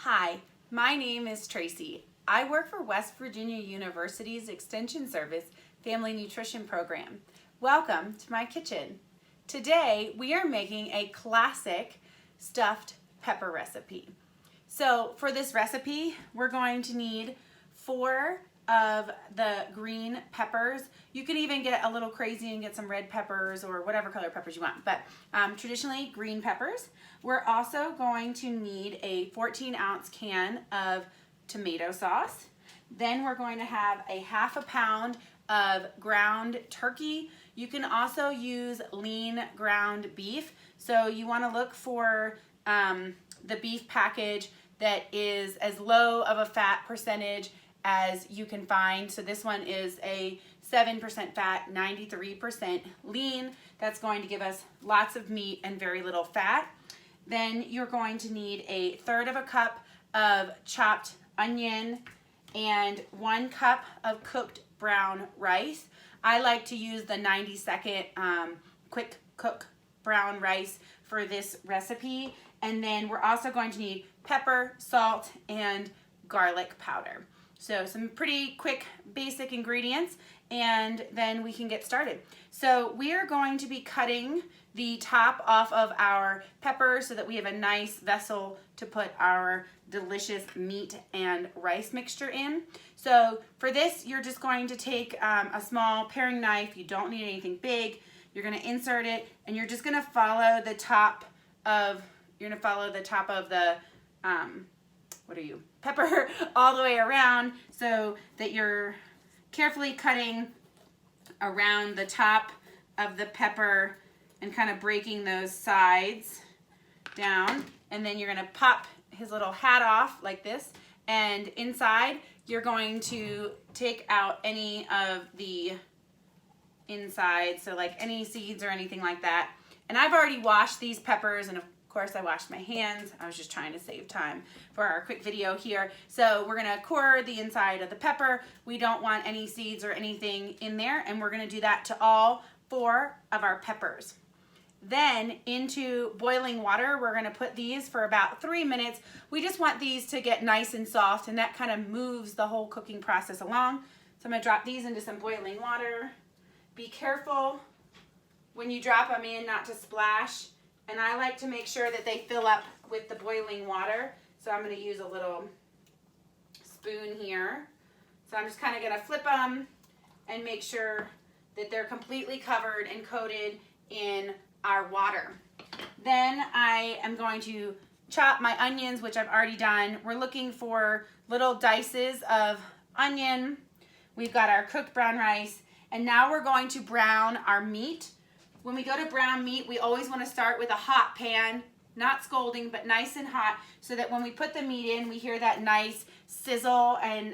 Hi, my name is Tracy. I work for West Virginia University's Extension Service Family Nutrition Program. Welcome to my kitchen. Today we are making a classic stuffed pepper recipe. So for this recipe we're going to need 4 of the green peppers. You can even get a little crazy and get some red peppers or whatever color peppers you want, but traditionally green peppers. We're also going to need a 14-ounce can of tomato sauce. Then we're going to have a ½ pound of ground turkey. You can also use lean ground beef. So you want to look for the beef package that is as low of a fat percentage as you can find. So this one is a 7% fat, 93% lean. That's going to give us lots of meat and very little fat. Then you're going to need a 1/3 cup of chopped onion and 1 cup of cooked brown rice. I like to use the 90-second quick cook brown rice for this recipe. And then we're also going to need pepper, salt, and garlic powder. So some pretty quick basic ingredients, and then we can get started. So we are going to be cutting the top off of our peppers so that we have a nice vessel to put our delicious meat and rice mixture in. So for this, you're just going to take a small paring knife. You don't need anything big. You're going to insert it, and you're just going to follow the top of the pepper all the way around, so that you're carefully cutting around the top of the pepper and kind of breaking those sides down. And then you're going to pop his little hat off like this, and inside you're going to take out any of the inside, so like any seeds or anything like that. And I've already washed these peppers, and of course I washed my hands. I was just trying to save time for our quick video here. So we're gonna core the inside of the pepper. We don't want any seeds or anything in there, and we're gonna do that to all 4 of our peppers. Then into boiling water, we're gonna put these for about 3 minutes. We just want these to get nice and soft, and that kind of moves the whole cooking process along. So I'm gonna drop these into some boiling water. Be careful when you drop them in not to splash. And I like to make sure that they fill up with the boiling water. So I'm going to use a little spoon here. So I'm just kind of going to flip them and make sure that they're completely covered and coated in our water. Then I am going to chop my onions, which I've already done. We're looking for little dices of onion. We've got our cooked brown rice. And now we're going to brown our meat. When we go to brown meat, we always want to start with a hot pan, not scalding, but nice and hot, so that when we put the meat in, we hear that nice sizzle and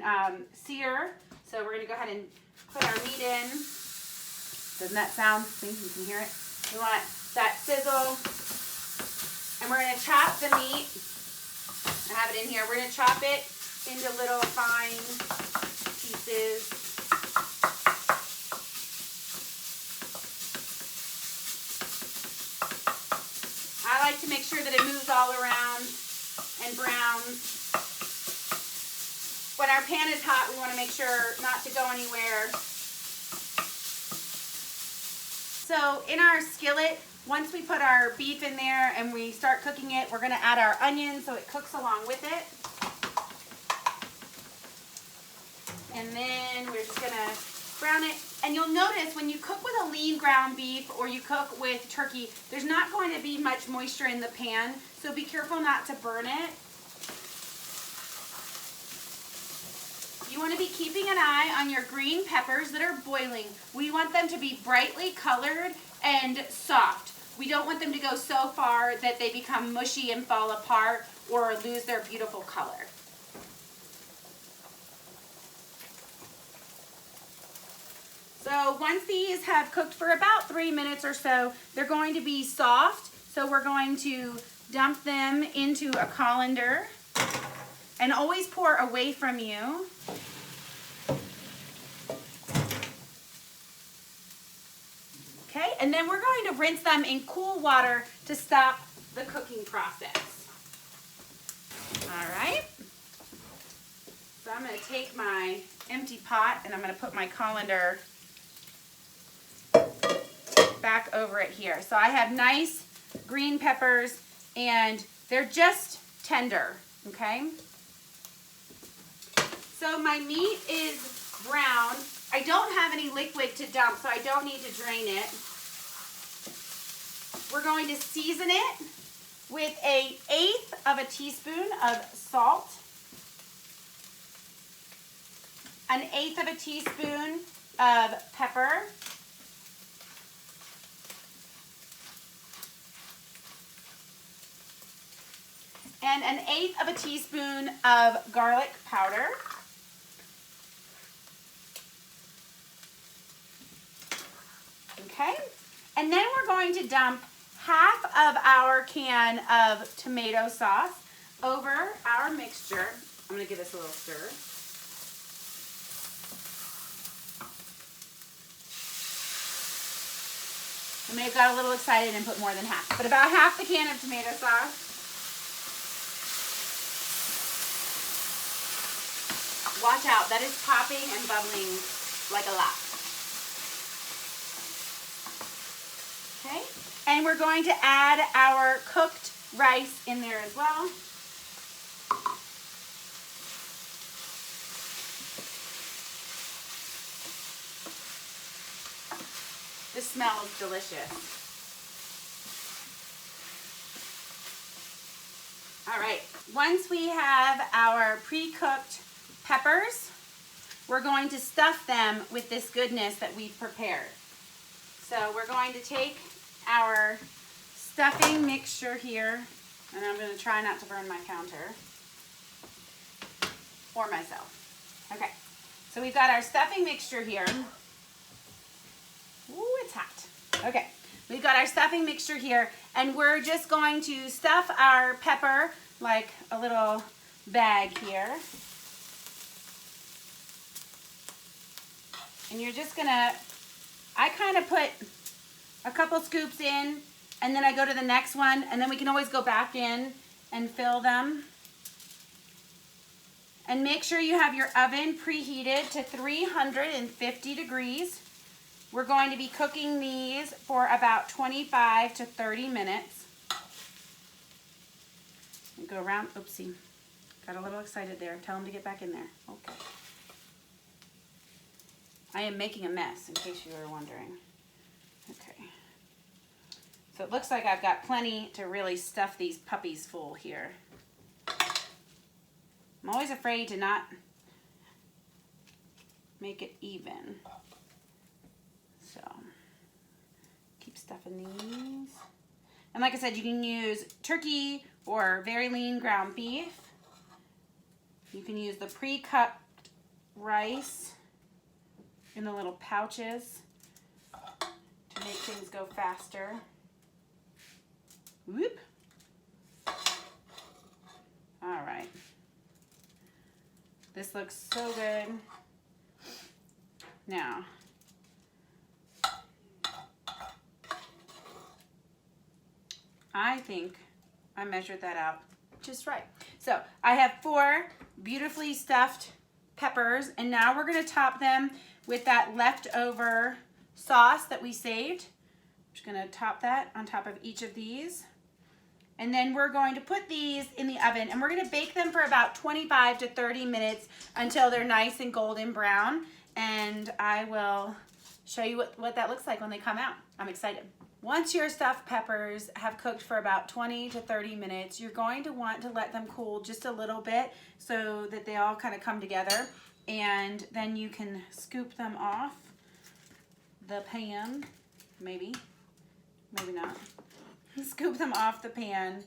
sear. So we're going to go ahead and put our meat in. Doesn't that sound? See, you can hear it. We want that sizzle. And we're going to chop the meat. I have it in here. We're going to chop it into little fine pieces. I like to make sure that it moves all around and browns. When our pan is hot, we want to make sure not to go anywhere. So in our skillet, once we put our beef in there and we start cooking it, we're going to add our onions so it cooks along with it. And then we're just going to brown it. And you'll notice when you cook with a lean ground beef or you cook with turkey, there's not going to be much moisture in the pan, so be careful not to burn it. You want to be keeping an eye on your green peppers that are boiling. We want them to be brightly colored and soft. We don't want them to go so far that they become mushy and fall apart or lose their beautiful color. So once these have cooked for about 3 minutes or so, they're going to be soft. So we're going to dump them into a colander, and always pour away from you. Okay, and then we're going to rinse them in cool water to stop the cooking process. All right. So I'm going to take my empty pot and I'm going to put my colander back over it here. So I have nice green peppers and they're just tender, okay? So my meat is brown. I don't have any liquid to dump, so I don't need to drain it. We're going to season it with 1/8 of a teaspoon of salt, 1/8 of a teaspoon of pepper, and 1/8 of a teaspoon of garlic powder. Okay, and then we're going to dump half of our can of tomato sauce over our mixture. I'm going to give this a little stir. I may have got a little excited and put more than half, but about half the can of tomato sauce. Watch out, that is popping and bubbling like a lot. Okay, and we're going to add our cooked rice in there as well. This smells delicious. All right, once we have our pre-cooked peppers, we're going to stuff them with this goodness that we've prepared. So we're going to take our stuffing mixture here, and I'm going to try not to burn my counter or myself. Okay, so we've got our stuffing mixture here. Ooh, it's hot. Okay, we've got our stuffing mixture here, and we're just going to stuff our pepper like a little bag here. And you're just gonna, I kind of put a couple scoops in, and then I go to the next one, and then we can always go back in and fill them. And make sure you have your oven preheated to 350 degrees. We're going to be cooking these for about 25 to 30 minutes. Go around, oopsie, got a little excited there. Tell them to get back in there. Okay. I am making a mess, in case you were wondering. Okay. So it looks like I've got plenty to really stuff these puppies full here. I'm always afraid to not make it even. So, keep stuffing these. And like I said, you can use turkey or very lean ground beef. You can use the pre-cut rice in the little pouches to make things go faster. Whoop. All right. This looks so good. Now, I think I measured that out just right. So I have 4 beautifully stuffed peppers, and now we're going to top them with that leftover sauce that we saved. I'm just going to top that on top of each of these. And then we're going to put these in the oven, and we're going to bake them for about 25 to 30 minutes until they're nice and golden brown. And I will show you what that looks like when they come out. I'm excited. Once your stuffed peppers have cooked for about 20 to 30 minutes, you're going to want to let them cool just a little bit so that they all kind of come together. And then you can scoop them off the pan, maybe not. Scoop them off the pan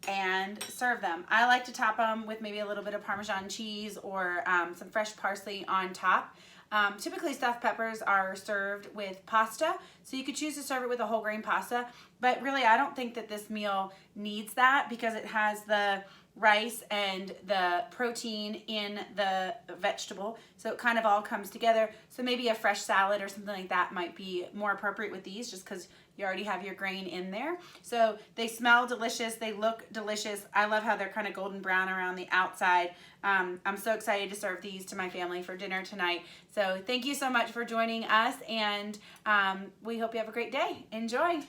and serve them. I like to top them with maybe a little bit of Parmesan cheese or some fresh parsley on top. Typically stuffed peppers are served with pasta, so you could choose to serve it with a whole grain pasta, but really I don't think that this meal needs that because it has the rice and the protein in the vegetable, so it kind of all comes together. So maybe a fresh salad or something like that might be more appropriate with these, just because you already have your grain in there. So they smell delicious, they look delicious. I love how they're kind of golden brown around the outside. I'm so excited to serve these to my family for dinner tonight. So thank you so much for joining us, and we hope you have a great day. Enjoy.